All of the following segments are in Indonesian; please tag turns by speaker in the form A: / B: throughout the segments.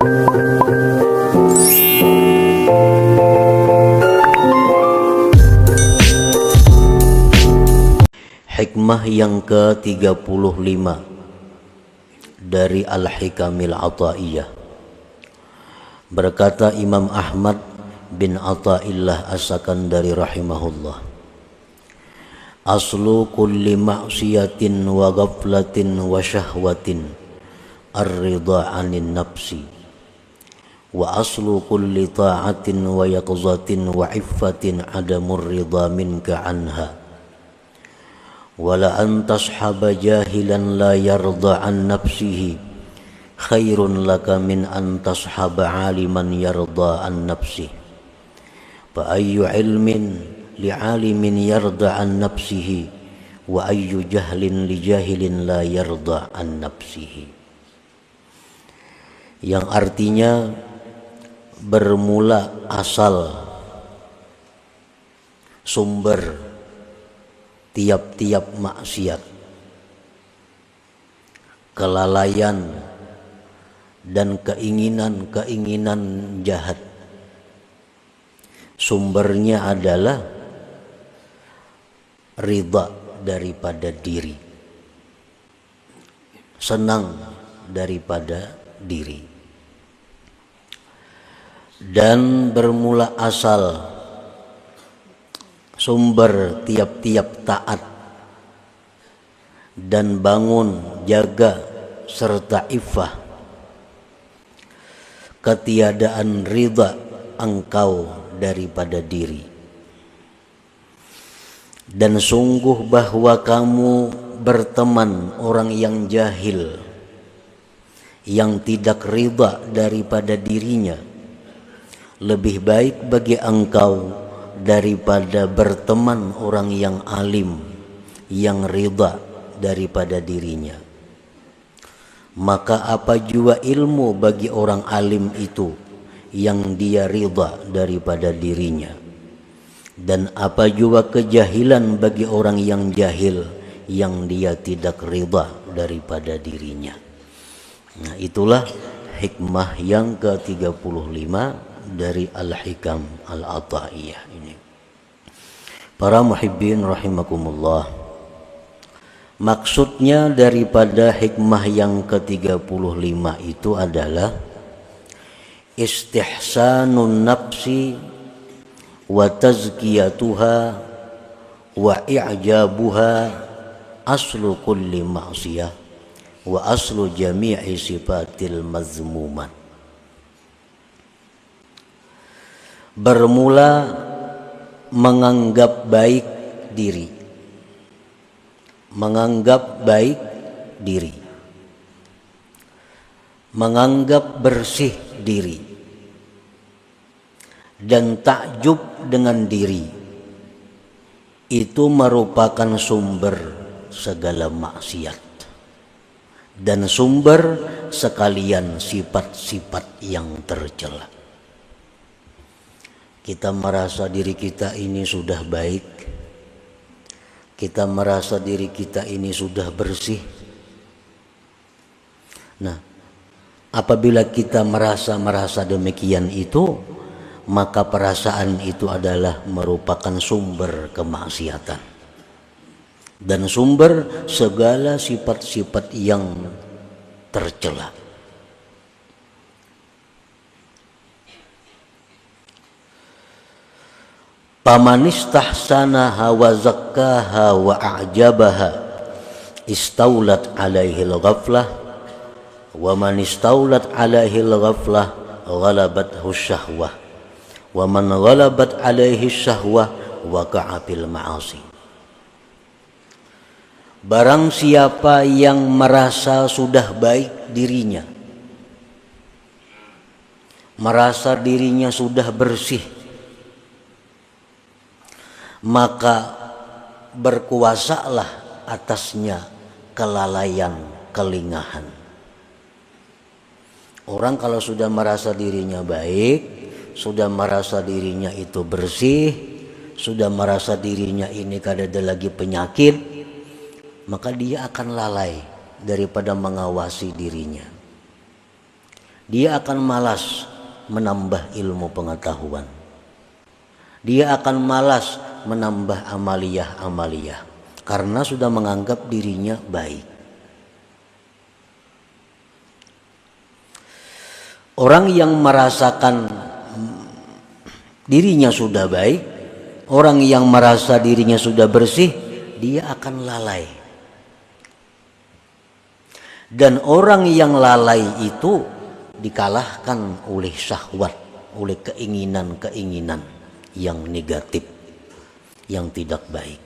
A: Hikmah yang ke-35 dari Al-Hikamil Ata'iyah. Berkata Imam Ahmad bin Ata'illah As-Sakandari rahimahullah, aslu kulli ma'siyatin wa ghaflatin wa syahwatin ar-ridha 'anin nafsi, wa aslu kulli ta'atin wa yaqzatin wa iffatin 'adamur ridha minka 'anha. Wala an tashhaba jahilan la yarda an nafsihi khairun laka min an tashhaba aliman yarda an nafsihi. Fa ayyu ilmin li alimin yarda an nafsihi wa ayyu jahlin li jahilin la yarda an nafsihi. Yang artinya bermula asal sumber tiap-tiap maksiat, kelalaian dan keinginan-keinginan jahat, sumbernya adalah ridha daripada diri, senang daripada diri. Dan bermula asal sumber tiap-tiap taat dan bangun, jaga serta iffah, ketiadaan ridha engkau daripada diri. Dan sungguh bahwa kamu berteman orang yang jahil, yang tidak ridha daripada dirinya, lebih baik bagi engkau daripada berteman orang yang alim, yang ridha daripada dirinya. Maka apa jua ilmu bagi orang alim itu yang dia ridha daripada dirinya, dan apa jua kejahilan bagi orang yang jahil yang dia tidak ridha daripada dirinya. Nah, itulah hikmah yang ke-35 dari Al-Hikam Al-Ata'iyah ini. Para muhibbin rahimakumullah, maksudnya daripada hikmah yang ke-35 itu adalah istihsanun nafsi wa tazkiyatuha wa i'jabuha aslu kulli ma'siyah wa aslu jami'i sifatil mazmumat. Bermula menganggap baik diri, menganggap baik diri, menganggap bersih diri, dan takjub dengan diri, itu merupakan sumber segala maksiat dan sumber sekalian sifat-sifat yang tercela. Kita merasa diri kita ini sudah baik, kita merasa diri kita ini sudah bersih. Nah, apabila kita merasa demikian itu, maka perasaan itu adalah merupakan sumber kemaksiatan dan sumber segala sifat-sifat yang tercela. Paman istahsanaha wa zakkaha wa a'jabaha istaulat alaihi al-ghaflah wa man istaulat alaihi al-ghaflah ghalabathu syahwah wa man ghalabat alaihi syahwah waqa'a fil ma'asi. Barang siapa yang merasa sudah baik dirinya, merasa dirinya sudah bersih, maka berkuasalah atasnya kelalaian, kelingahan. Orang kalau sudah merasa dirinya baik, sudah merasa dirinya itu bersih, sudah merasa dirinya ini kada ada lagi penyakit, maka dia akan lalai daripada mengawasi dirinya. dia akan malas menambah ilmu pengetahuan. Dia akan malas menambah amaliyah-amaliyah karena sudah menganggap dirinya baik. Orang yang merasakan dirinya sudah baik, orang yang merasa dirinya sudah bersih, dia akan lalai. Dan orang yang lalai itu dikalahkan oleh syahwat, oleh keinginan-keinginan yang negatif, yang tidak baik.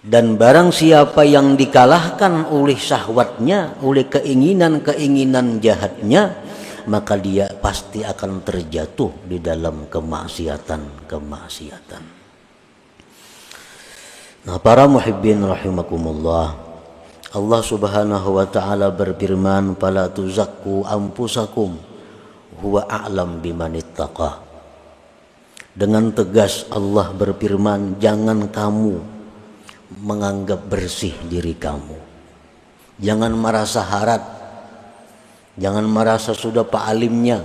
A: Dan barang siapa yang dikalahkan oleh syahwatnya, oleh keinginan-keinginan jahatnya, maka dia pasti akan terjatuh di dalam kemaksiatan. Nah, para muhibbin rahimakumullah, Allah Subhanahu wa taala berfirman, "Fala tuzakku anfusakum huwa a'lam bimanittaqa." Dengan tegas Allah berfirman, jangan kamu menganggap bersih diri kamu. Jangan merasa harat. Jangan merasa sudah pak alimnya,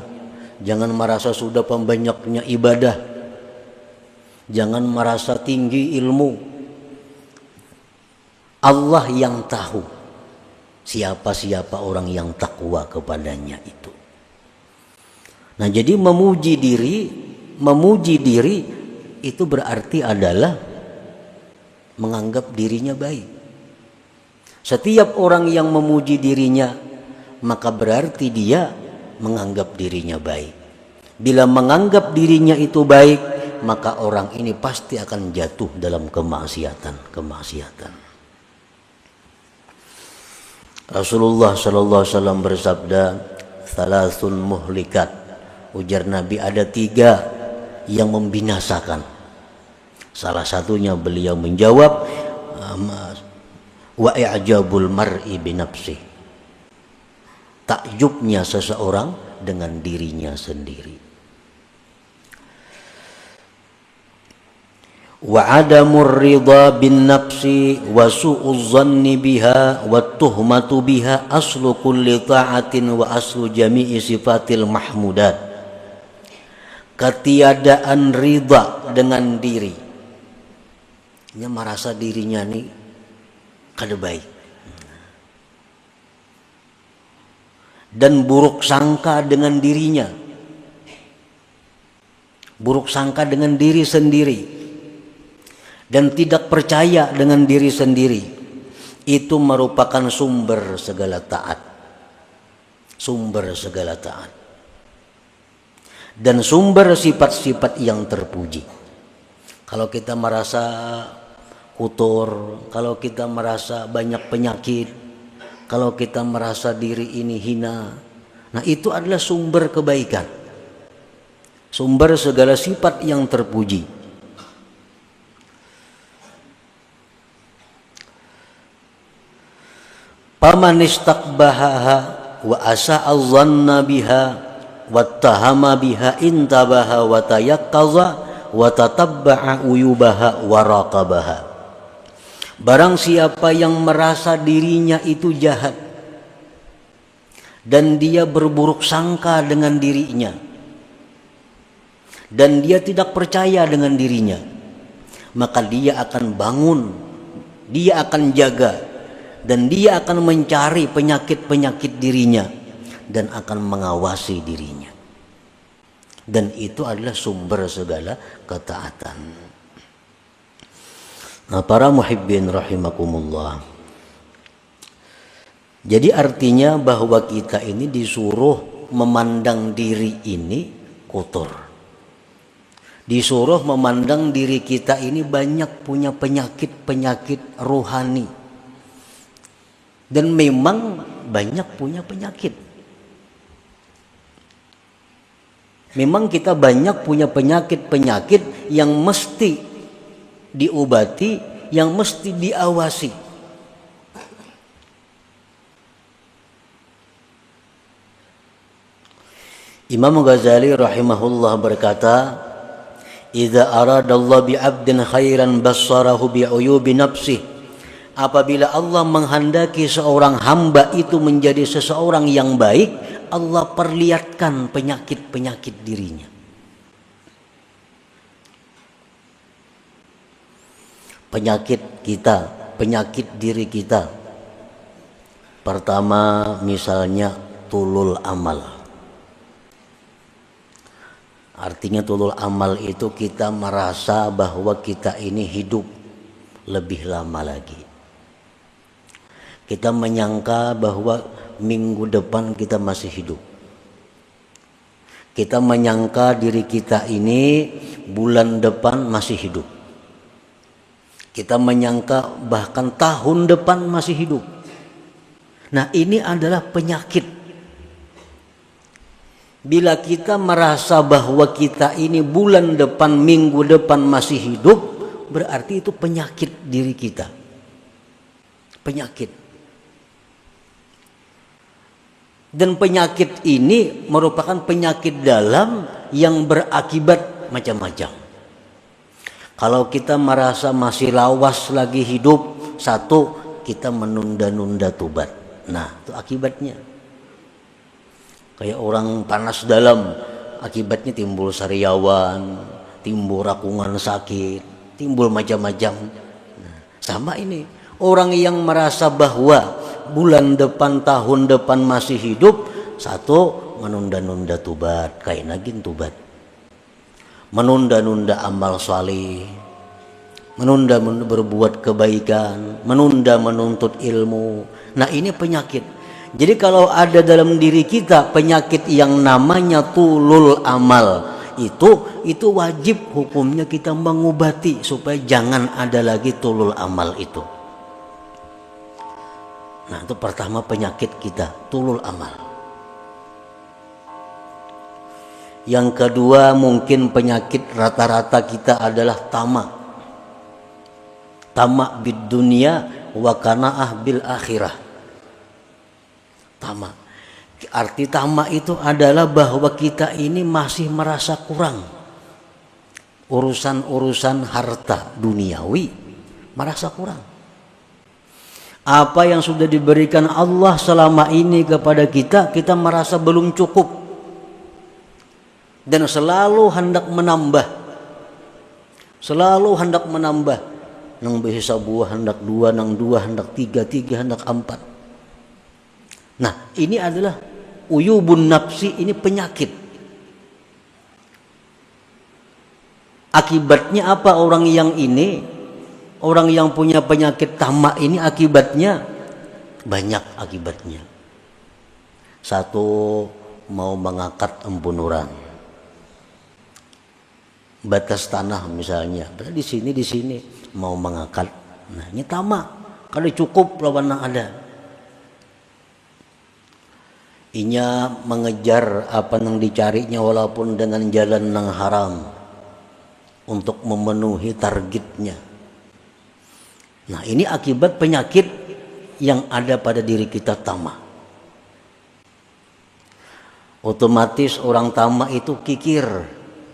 A: jangan merasa sudah pembanyaknya ibadah, jangan merasa tinggi ilmu. Allah yang tahu siapa-siapa orang yang takwa kepadanya itu. Nah, jadi memuji diri itu berarti adalah menganggap dirinya baik. Setiap orang yang memuji dirinya maka berarti dia menganggap dirinya baik. Bila menganggap dirinya itu baik, maka orang ini pasti akan jatuh dalam kemaksiatan. Rasulullah sallallahu alaihi wasallam bersabda, "Salasun muhlikat." Ujar Nabi, ada 3 yang membinasakan. Salah satunya beliau menjawab, wa i'jabul mar'i binafsihi. Takjubnya seseorang dengan dirinya sendiri. Wa adamur ridha bin nafsi wa su'uz zanni biha wa tuhmatu biha aslu kulli ta'atin wa aslu jami'i sifatil mahmudat. Ketiadaan ridha dengan diri. Dia merasa dirinya nih kada baik. Dan buruk sangka dengan dirinya, buruk sangka dengan diri sendiri, dan tidak percaya dengan diri sendiri, itu merupakan sumber segala taat, dan sumber sifat-sifat yang terpuji. Kalau kita merasa kotor, kalau kita merasa banyak penyakit, kalau kita merasa diri ini hina, nah itu adalah sumber kebaikan, sumber segala sifat yang terpuji. Paman istakbahaha wa asa'al zanna biha wattahama biha intabaha wa tayaqqaza wa tatabba'a uyubaha wa raqabaha. Barang siapa yang merasa dirinya itu jahat dan dia berburuk sangka dengan dirinya dan dia tidak percaya dengan dirinya, maka dia akan bangun, dia akan jaga, dan dia akan mencari penyakit-penyakit dirinya dan akan mengawasi dirinya. Dan itu adalah sumber segala ketaatan. Nah, para muhibbin rahimakumullah, jadi artinya bahwa kita ini disuruh memandang diri ini kotor, disuruh memandang diri kita ini banyak punya penyakit-penyakit rohani, dan memang banyak punya penyakit. Memang kita banyak punya penyakit-penyakit yang mesti diobati, yang mesti diawasi. Imam Ghazali rahimahullah berkata, "Idza aradallahu bi'abdin khairan bassarahu bi'uyubi nafsihi." Apabila Allah menghendaki seorang hamba itu menjadi seseorang yang baik, Allah perlihatkan penyakit-penyakit dirinya. Penyakit kita, penyakit diri kita. Pertama misalnya tulul amal. Artinya tulul amal itu kita merasa bahwa kita ini hidup lebih lama lagi. Kita menyangka bahwa minggu depan kita masih hidup. Kita menyangka diri kita ini bulan depan masih hidup. Kita menyangka bahkan tahun depan masih hidup. Nah, ini adalah penyakit. Bila kita merasa bahwa kita ini bulan depan, minggu depan masih hidup, berarti itu penyakit diri kita. Penyakit. Dan penyakit ini merupakan penyakit dalam yang berakibat macam-macam. Kalau kita merasa masih lawas lagi hidup, satu, kita menunda-nunda tobat. Nah, itu akibatnya. Kayak orang panas dalam, akibatnya timbul sariawan, timbul rakungan sakit, timbul macam-macam. Nah, sama ini, orang yang merasa bahwa bulan depan, tahun depan masih hidup, satu, menunda-nunda tobat, kayak nagin tobat. Menunda-nunda amal salih, menunda berbuat kebaikan, menunda menuntut ilmu. Nah, ini penyakit. Jadi kalau ada dalam diri kita penyakit yang namanya tulul amal, itu wajib hukumnya kita mengobati supaya jangan ada lagi tulul amal itu. Nah, itu pertama penyakit kita, tulul amal. Yang kedua mungkin penyakit rata-rata kita adalah tamak. Tamak bid dunia wa qanaah bil akhirah. Tamak. Arti tamak itu adalah bahwa kita ini masih merasa kurang. Urusan-urusan harta duniawi merasa kurang. Apa yang sudah diberikan Allah selama ini kepada kita, kita merasa belum cukup. Dan selalu hendak menambah. Selalu hendak menambah. Nang bisa buah hendak dua, nang dua hendak tiga, tiga hendak empat. Nah, ini adalah uyubun nafsi, ini penyakit. Akibatnya apa orang yang ini? Orang yang punya penyakit tamak ini akibatnya banyak akibatnya. Satu, mau mengangkat embunuran. Batas tanah misalnya, di sini mau mengangkat. Nah, ini tamak. Kalau cukup lawan yang ada. Inya mengejar apa yang dicarinya walaupun dengan jalan yang haram untuk memenuhi targetnya. Nah, ini akibat penyakit yang ada pada diri kita, tamak. Otomatis orang tamak itu kikir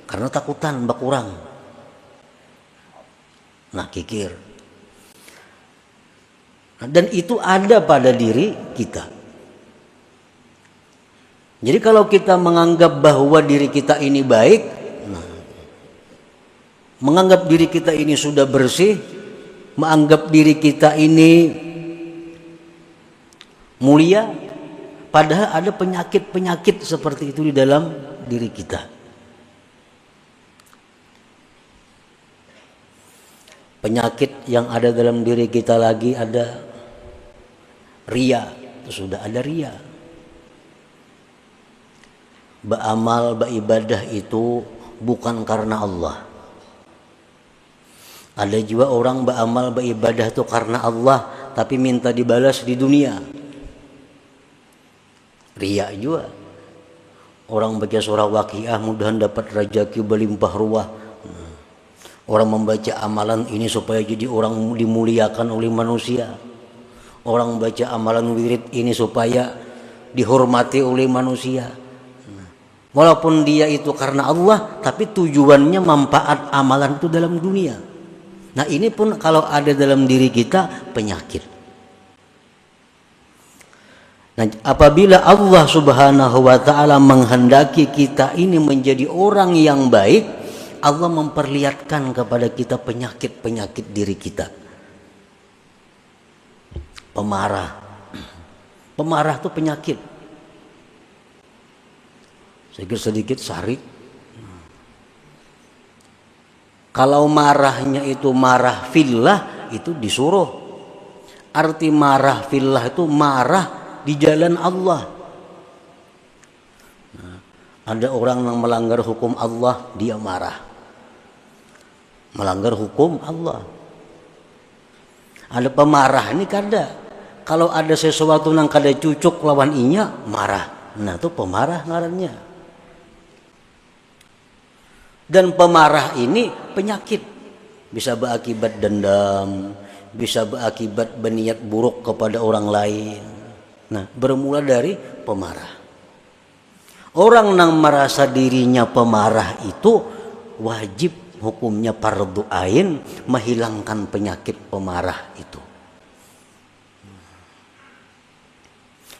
A: karena takutan bakurang. Nah, kikir. Nah, dan itu ada pada diri kita. Jadi kalau kita menganggap bahwa diri kita ini baik, nah, menganggap diri kita ini sudah bersih, menganggap diri kita ini mulia, padahal ada penyakit-penyakit seperti itu di dalam diri kita. Penyakit yang ada dalam diri kita lagi ada riya, sudah ada riya. Beramal, beribadah itu bukan karena Allah. Ada juga orang beramal, beribadah itu karena Allah, tapi minta dibalas di dunia. Riya juga. Orang baca surah Waqiah mudahan dapat rezeki berlimpah ruah. Orang membaca amalan ini supaya jadi orang dimuliakan oleh manusia. Orang baca amalan wirid ini supaya dihormati oleh manusia. Walaupun dia itu karena Allah, tapi tujuannya manfaat amalan itu dalam dunia. Nah, ini pun kalau ada dalam diri kita penyakit. Nah, apabila Allah Subhanahu wa taala menghendaki kita ini menjadi orang yang baik, Allah memperlihatkan kepada kita penyakit-penyakit diri kita. Pemarah. Pemarah itu penyakit. Sedikit sarik. Kalau marahnya itu marah fillah, itu disuruh. Arti marah fillah itu marah di jalan Allah. Nah, ada orang yang melanggar hukum Allah, dia marah. Melanggar hukum Allah. Ada pemarah ini kada. Kalau ada sesuatu yang kada cucuk lawan inya, marah. Nah, itu pemarah ngarannya. Dan pemarah ini penyakit. Bisa berakibat dendam, bisa berakibat berniat buruk kepada orang lain. Nah, bermula dari pemarah. Orang yang merasa dirinya pemarah itu wajib hukumnya fardu ain menghilangkan penyakit pemarah itu.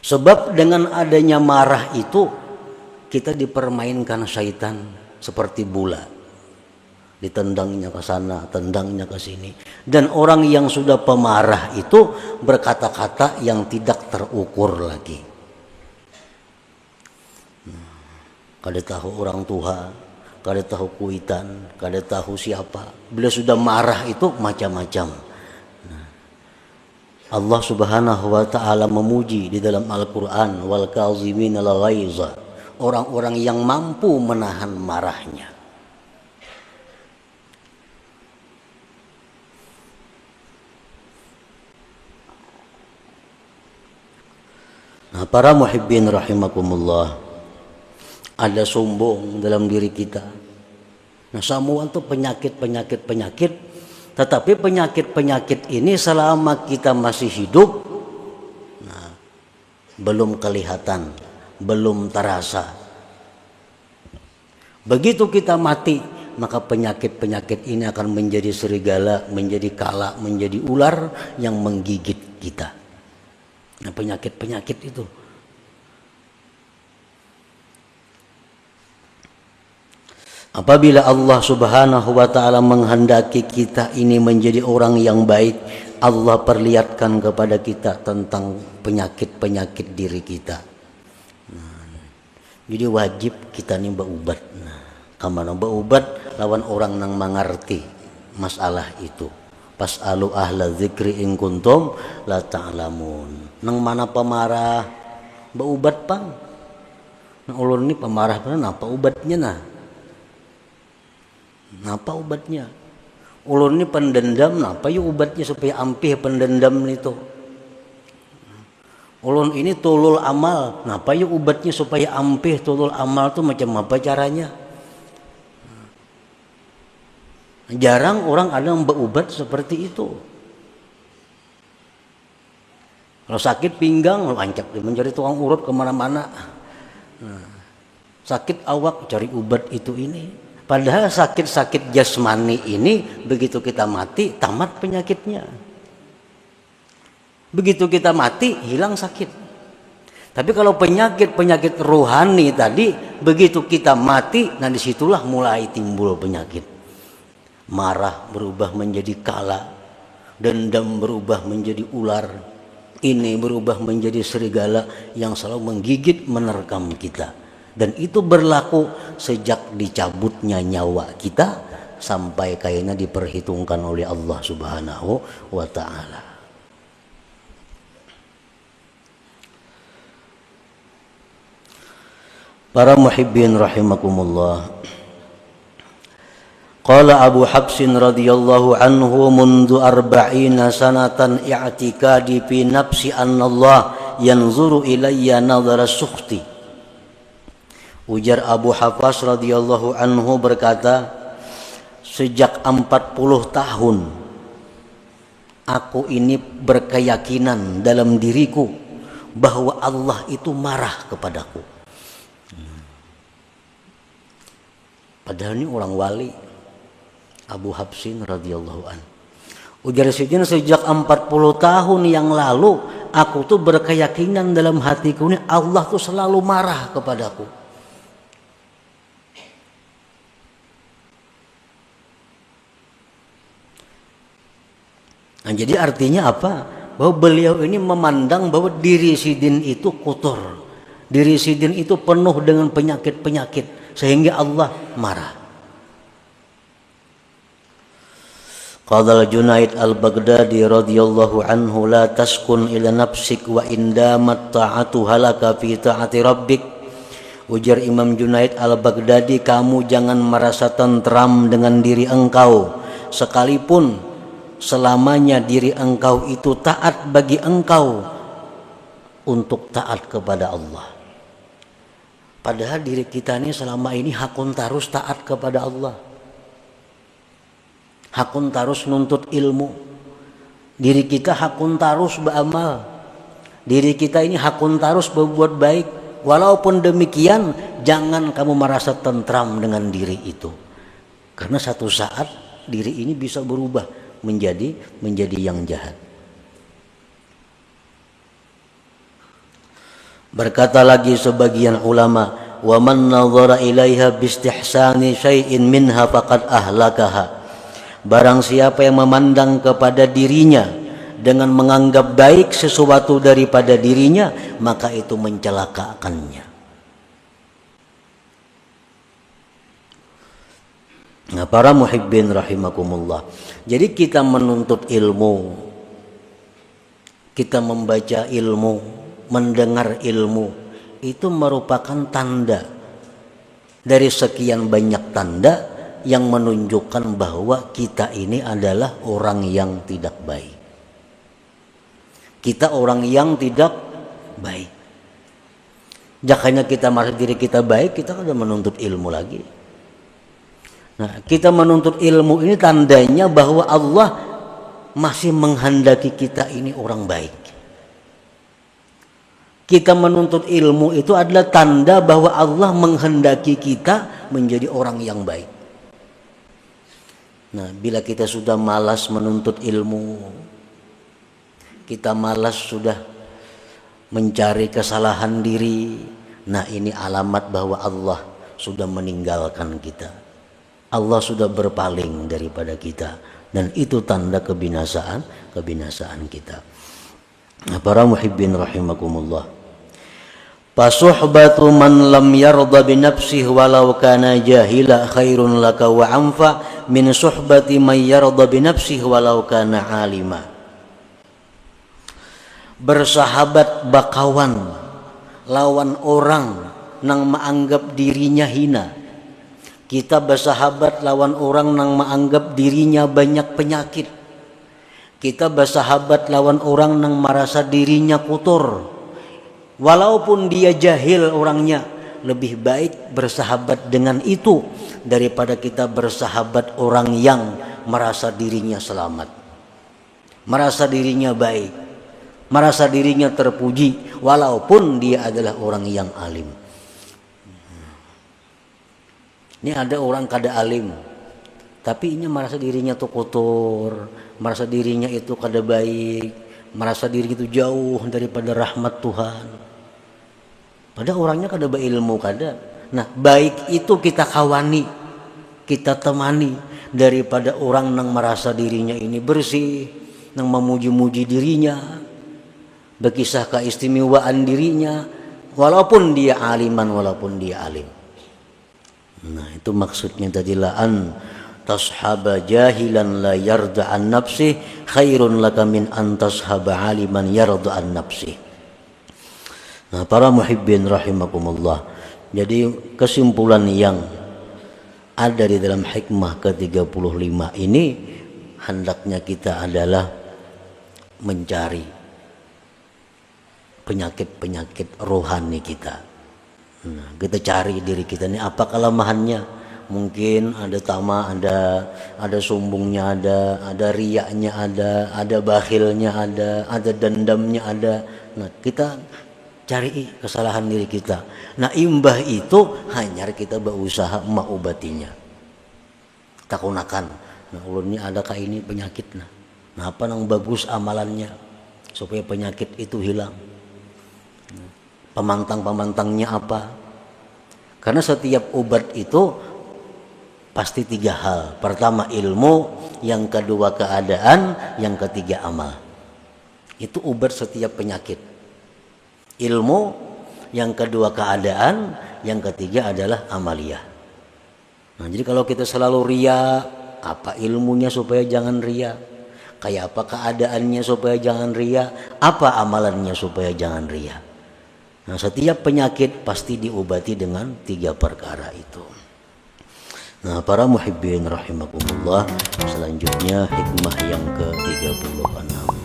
A: Sebab dengan adanya marah itu kita dipermainkan syaitan seperti bola. Ditendangnya ke sana, tendangnya ke sini. Dan orang yang sudah pemarah itu berkata-kata yang tidak terukur lagi. Kada tahu orang tua, kada tahu kuitan, kada tahu siapa. Bila sudah marah itu macam-macam. Allah Subhanahu wa taala memuji di dalam Al-Qur'an, wal kazimin al ghaiza, orang-orang yang mampu menahan marahnya. Nah, para muhibbin rahimakumullah, ada sombong dalam diri kita. Nah, semua itu penyakit. Tetapi penyakit ini selama kita masih hidup, nah, belum kelihatan, belum terasa. Begitu kita mati, maka penyakit ini akan menjadi serigala, menjadi kala, menjadi ular yang menggigit kita. Nah, penyakit itu. Apabila Allah Subhanahu wa taala menghendaki kita ini menjadi orang yang baik, Allah perlihatkan kepada kita tentang penyakit diri kita. Jadi wajib kita nih berubat. Kamana berubat lawan orang yang mengerti masalah itu. Pas'alu ahla dzikri in kuntum la ta'lamun. Nang mana pemarah beubat pang. Nang ulun ni pemarah pang napa ubatnya nah? Napa ubatnya? Ulun ni pendendam napa yu ubatnya supaya ampih pendendam itu? Ulun ini tulul amal, napa yu ubatnya supaya ampih tulul amal tu macam apa caranya? Jarang orang ada yang berubat seperti itu. Kalau sakit pinggang, lancap dia mencari tukang urut kemana-mana. Sakit awak cari obat itu ini. Padahal sakit-sakit jasmani ini begitu kita mati tamat penyakitnya. Begitu kita mati hilang sakit. Tapi kalau penyakit rohani tadi begitu kita mati, nah disitulah mulai timbul penyakit. Marah berubah menjadi kala, dendam berubah menjadi ular, ini berubah menjadi serigala yang selalu menggigit menerkam kita. Dan itu berlaku sejak dicabutnya nyawa kita sampai kayaknya diperhitungkan oleh Allah Subhanahu wa ta'ala. Para muhibbin rahimakumullah, qala Abu Habsin radhiyallahu anhu mundu arba'ina sanatan i'tikadi fi nafsi anna Allah yanzuru ilayya nadhara sukhti. Ujar Abu Hafs radhiyallahu anhu berkata, sejak 40 tahun aku ini berkeyakinan dalam diriku bahwa Allah itu marah kepadaku. Padahal ini orang wali, Abu Habsin radhiyallahu an. Ujar Sidin, sejak 40 tahun yang lalu aku tuh berkeyakinan dalam hatiku ini Allah tuh selalu marah kepadaku. Nah, jadi artinya apa? Bahwa beliau ini memandang bahwa diri Sidin itu kotor, diri Sidin itu penuh dengan penyakit-penyakit, sehingga Allah marah. Qala Junaid al-Baghdadi radhiyallahu anhu, la taskun ila nafsik wa indamat ta'atu halaka fi ta'ati rabbik. Ujar Imam Junaid al-Baghdadi, kamu jangan merasa tentram dengan diri engkau sekalipun selamanya diri engkau itu taat bagi engkau untuk taat kepada Allah. Padahal diri kita ini selama ini hakun tarus taat kepada Allah, hakun tarus nuntut ilmu. Diri kita hakun tarus beramal, diri kita ini hakun tarus berbuat baik. Walaupun demikian, jangan kamu merasa tentram dengan diri itu, karena satu saat diri ini bisa berubah menjadi yang jahat. Berkata lagi sebagian ulama, wa man nadhara ilaiha bistihsani syai'in minha faqad ahlakaha. Barang siapa yang memandang kepada dirinya dengan menganggap baik sesuatu daripada dirinya, maka itu mencelakakannya. Nah, para muhibbin rahimakumullah. Jadi kita menuntut ilmu, kita membaca ilmu, mendengar ilmu, itu merupakan tanda dari sekian banyak tanda yang menunjukkan bahwa kita ini adalah orang yang tidak baik. Kita orang yang tidak baik. Jakanya kita merasa diri kita baik, kita kan sudah menuntut ilmu lagi. Nah, kita menuntut ilmu ini tandanya bahwa Allah masih menghendaki kita ini orang baik. Kita menuntut ilmu itu adalah tanda bahwa Allah menghendaki kita menjadi orang yang baik. Nah, bila kita sudah malas menuntut ilmu, kita malas sudah mencari kesalahan diri, nah ini alamat bahwa Allah sudah meninggalkan kita. Allah sudah berpaling daripada kita, dan itu tanda kebinasaan kita. Nah, para muhibbin rahimakumullah. Fasuhbatu man lam yarda bi nafsihi walau kana jahila khairun laka wa anfa min suhbati man yarda bi nafsihi walau kana alima. Bersahabat bakawan lawan orang nang menganggap dirinya hina. Kita bersahabat lawan orang yang menganggap dirinya banyak penyakit. Kita bersahabat lawan orang yang merasa dirinya kotor. Walaupun dia jahil orangnya, lebih baik bersahabat dengan itu daripada kita bersahabat orang yang merasa dirinya selamat, merasa dirinya baik, merasa dirinya terpuji, walaupun dia adalah orang yang alim. Ini ada orang kada alim, tapi ini merasa dirinya tuh kotor, merasa dirinya itu kada baik, merasa diri itu jauh daripada rahmat Tuhan. Padahal orangnya kada berilmu kada. Nah, baik itu kita kawani, kita temani daripada orang yang merasa dirinya ini bersih, yang memuji-muji dirinya, berkisah keistimewaan dirinya, walaupun dia aliman, walaupun dia alim. Nah, itu maksudnya tadi, an tashaba jahilan la yarda an nafsi khairun laka min an tashaba aliman yarda an nafsi. Nah, para muhibbin rahimakumullah. Jadi kesimpulan yang ada di dalam hikmah ke-35 ini, hendaknya kita adalah mencari penyakit-penyakit rohani kita. Nah, kita cari diri kita ini apa kelemahannya. Mungkin ada tama, ada sombongnya, ada riyaknya, ada bakhilnya, ada dendamnya, ada. Nah, kita cari kesalahan diri kita. Nah, imbah itu hanya kita berusaha mengobatinya. Takunakan. Nah, ulun ini adakah ini penyakit? Nah, apa yang bagus amalannya? supaya penyakit itu hilang. Pemantang-pemantangnya apa? Karena setiap obat itu pasti 3 hal. Pertama ilmu, yang kedua keadaan, yang ketiga amal. Itu obat setiap penyakit. Ilmu, yang kedua keadaan, yang ketiga adalah amaliyah. Nah, jadi kalau kita selalu ria, apa ilmunya supaya jangan ria? Kayak apa keadaannya supaya jangan ria? Apa amalannya supaya jangan ria? Nah, setiap penyakit pasti diobati dengan 3 perkara itu. Nah, para muhibbin rahimakumullah, selanjutnya hikmah yang ke-36.